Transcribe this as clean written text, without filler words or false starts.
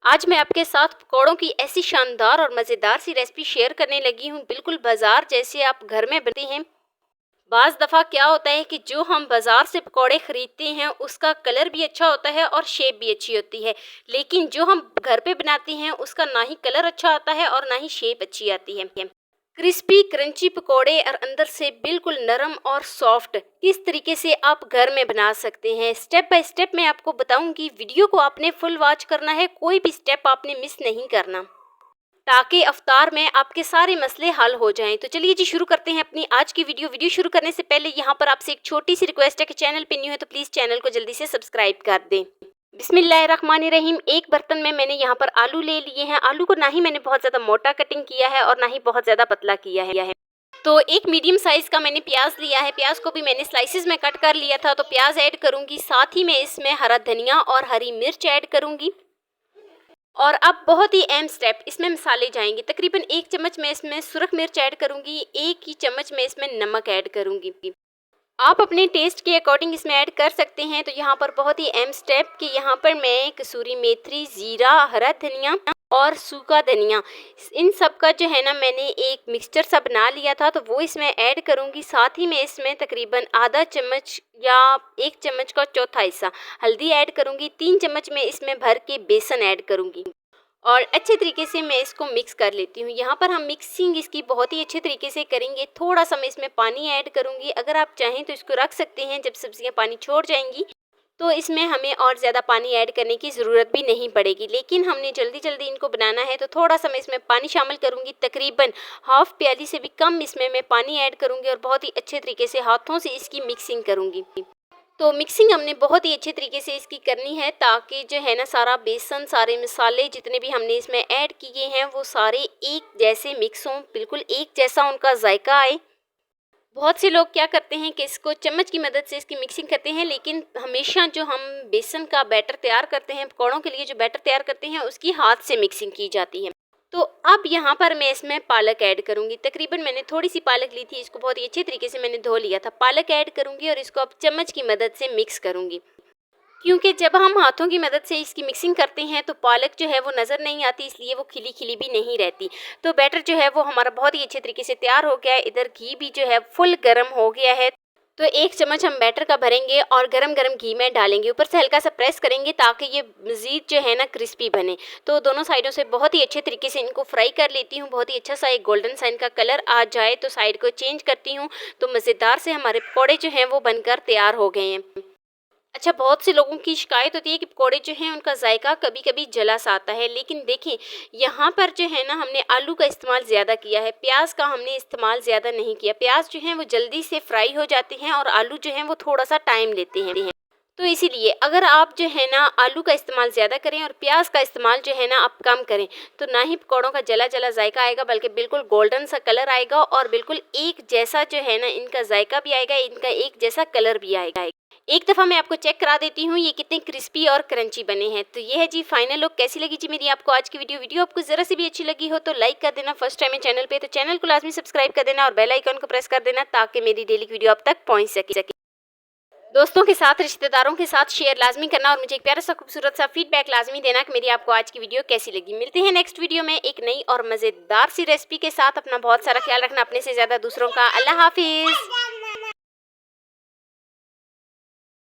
आज मैं आपके साथ पकौड़ों की ऐसी शानदार और मज़ेदार सी रेसिपी शेयर करने लगी हूँ, बिल्कुल बाजार जैसे आप घर में बनते हैं। बाज़ दफ़ा क्या होता है कि जो हम बाज़ार से पकौड़े ख़रीदते हैं उसका कलर भी अच्छा होता है और शेप भी अच्छी होती है, लेकिन जो हम घर पे बनाते हैं उसका ना ही कलर अच्छा आता है और ना ही शेप अच्छी आती है। क्रिस्पी क्रंची पकोड़े और अंदर से बिल्कुल नरम और सॉफ्ट किस तरीके से आप घर में बना सकते हैं, स्टेप बाय स्टेप मैं आपको बताऊंगी। वीडियो को आपने फुल वॉच करना है, कोई भी स्टेप आपने मिस नहीं करना, ताकि अफ्तार में आपके सारे मसले हल हो जाएं। तो चलिए जी शुरू करते हैं अपनी आज की वीडियो शुरू करने से पहले यहाँ पर आपसे एक छोटी सी रिक्वेस्ट है कि चैनल पे न्यू है तो प्लीज़ चैनल को जल्दी से सब्सक्राइब कर दें। बिस्मिल्लाहिर्रहमानिर्रहीम। एक बर्तन में मैंने यहाँ पर आलू ले लिए हैं। आलू को ना ही मैंने बहुत ज़्यादा मोटा कटिंग किया है और ना ही बहुत ज़्यादा पतला किया है। तो एक मीडियम साइज़ का मैंने प्याज लिया है। प्याज को भी मैंने स्लाइसिस में कट कर लिया था। तो प्याज ऐड करूँगी, साथ ही मैं इसमें हरा धनिया और हरी मिर्च ऐड करूँगी। और अब बहुत ही अहम स्टेप, इसमें मसाले जाएंगे। तकरीबन 1 चम्मच मैं इसमें सुरख मिर्च ऐड करूँगी, 1 ही चम्मच मैं इसमें नमक ऐड करूँगी। आप अपने टेस्ट के अकॉर्डिंग इसमें ऐड कर सकते हैं। तो यहाँ पर बहुत ही अहम स्टेप कि यहाँ पर मैं कसूरी मेथी, ज़ीरा, हरा धनिया और सूखा धनिया, इन सब का जो है ना मैंने एक मिक्सचर सा बना लिया था, तो वो इसमें ऐड करूँगी। साथ ही मैं इसमें तकरीबन आधा चम्मच या 1 चम्मच का चौथा हिस्सा हल्दी ऐड करूँगी। 3 चम्मच में इसमें भर के बेसन ऐड करूँगी और अच्छे तरीके से मैं इसको मिक्स कर लेती हूँ। यहाँ पर हम मिक्सिंग इसकी बहुत ही अच्छे तरीके से करेंगे। थोड़ा सा मैं इसमें पानी ऐड करूँगी। अगर आप चाहें तो इसको रख सकते हैं, जब सब्जियाँ पानी छोड़ जाएंगी तो इसमें हमें और ज़्यादा पानी ऐड करने की ज़रूरत भी नहीं पड़ेगी। लेकिन हमने जल्दी जल्दी इनको बनाना है तो थोड़ा सा मैं इसमें पानी शामिल करूँगी। तकरीबन हाफ़ प्याली से भी कम इसमें मैं पानी ऐड करूँगी और बहुत ही अच्छे तरीके से हाथों से इसकी मिक्सिंग करूँगी। तो मिक्सिंग हमने बहुत ही अच्छे तरीके से इसकी करनी है, ताकि जो है ना सारा बेसन, सारे मसाले जितने भी हमने इसमें ऐड किए हैं वो सारे एक जैसे मिक्स हों, बिल्कुल एक जैसा उनका जायका आए। बहुत से लोग क्या करते हैं कि इसको चम्मच की मदद से इसकी मिक्सिंग करते हैं, लेकिन हमेशा जो हम बेसन का बैटर तैयार करते हैं, पकौड़ों के लिए जो बैटर तैयार करते हैं उसकी हाथ से मिक्सिंग की जाती है। तो अब यहाँ पर मैं इसमें पालक ऐड करूँगी। तकरीबन मैंने थोड़ी सी पालक ली थी, इसको बहुत ही अच्छे तरीके से मैंने धो लिया था। पालक ऐड करूँगी और इसको अब चम्मच की मदद से मिक्स करूँगी, क्योंकि जब हम हाथों की मदद से इसकी मिक्सिंग करते हैं तो पालक जो है वो नज़र नहीं आती, इसलिए वो खिली खिली भी नहीं रहती। तो बैटर जो है वो हमारा बहुत ही अच्छे तरीके से तैयार हो गया है। इधर घी भी जो है फुल गर्म हो गया है। तो 1 चम्मच हम बैटर का भरेंगे और गरम गरम घी में डालेंगे। ऊपर से हल्का सा प्रेस करेंगे ताकि ये मज़ीद जो है ना क्रिस्पी बने। तो दोनों साइडों से बहुत ही अच्छे तरीके से इनको फ्राई कर लेती हूँ। बहुत ही अच्छा सा एक गोल्डन सा इनका कलर आ जाए तो साइड को चेंज करती हूँ। तो मज़ेदार से हमारे पकौड़े जो हैं वो बनकर तैयार हो गए हैं। अच्छा, बहुत से लोगों की शिकायत होती है कि पकौड़े जो हैं उनका जायका कभी कभी जला सा आता है, लेकिन देखें यहाँ पर जो है ना हमने आलू का इस्तेमाल ज़्यादा किया है, प्याज का हमने इस्तेमाल ज़्यादा नहीं किया। प्याज जो हैं वो जल्दी से फ्राई हो जाते हैं और आलू जो हैं वो थोड़ा सा टाइम लेते हैं। तो इसीलिए अगर आप जो है ना आलू का इस्तेमाल ज़्यादा करें और प्याज का इस्तेमाल जो है ना आप कम करें, तो ना ही पकौड़ों का जला जला जायका आएगा, बल्कि बिल्कुल गोल्डन सा कलर आएगा और बिल्कुल एक जैसा जो है ना इनका जायका भी आएगा, इनका एक जैसा कलर भी आएगा। एक दफ़ा मैं आपको चेक करा देती हूँ ये कितने क्रिस्पी और क्रंची बने हैं। तो ये है जी फाइनल लुक। कैसी लगी जी मेरी आपको आज की वीडियो आपको ज़रा सी भी अच्छी लगी हो तो लाइक कर देना। फर्स्ट टाइम है चैनल पे तो चैनल को लाजमी सब्सक्राइब कर देना और बेल आइकन को प्रेस कर देना, ताकि मेरी डेली वीडियो आप तक पहुँच सके। दोस्तों के साथ, रिश्तेदारों के साथ शेयर लाजमी करना और मुझे एक प्यारा सा खूबसूरत सा फीडबैक लाजमी देना कि मेरी आपको आज की वीडियो कैसी लगी। मिलते हैं नेक्स्ट वीडियो में एक नई और मज़ेदार सी रेसिपी के साथ। अपना बहुत सारा ख्याल रखना, अपने से ज़्यादा दूसरों का। अल्लाह हाफिज़।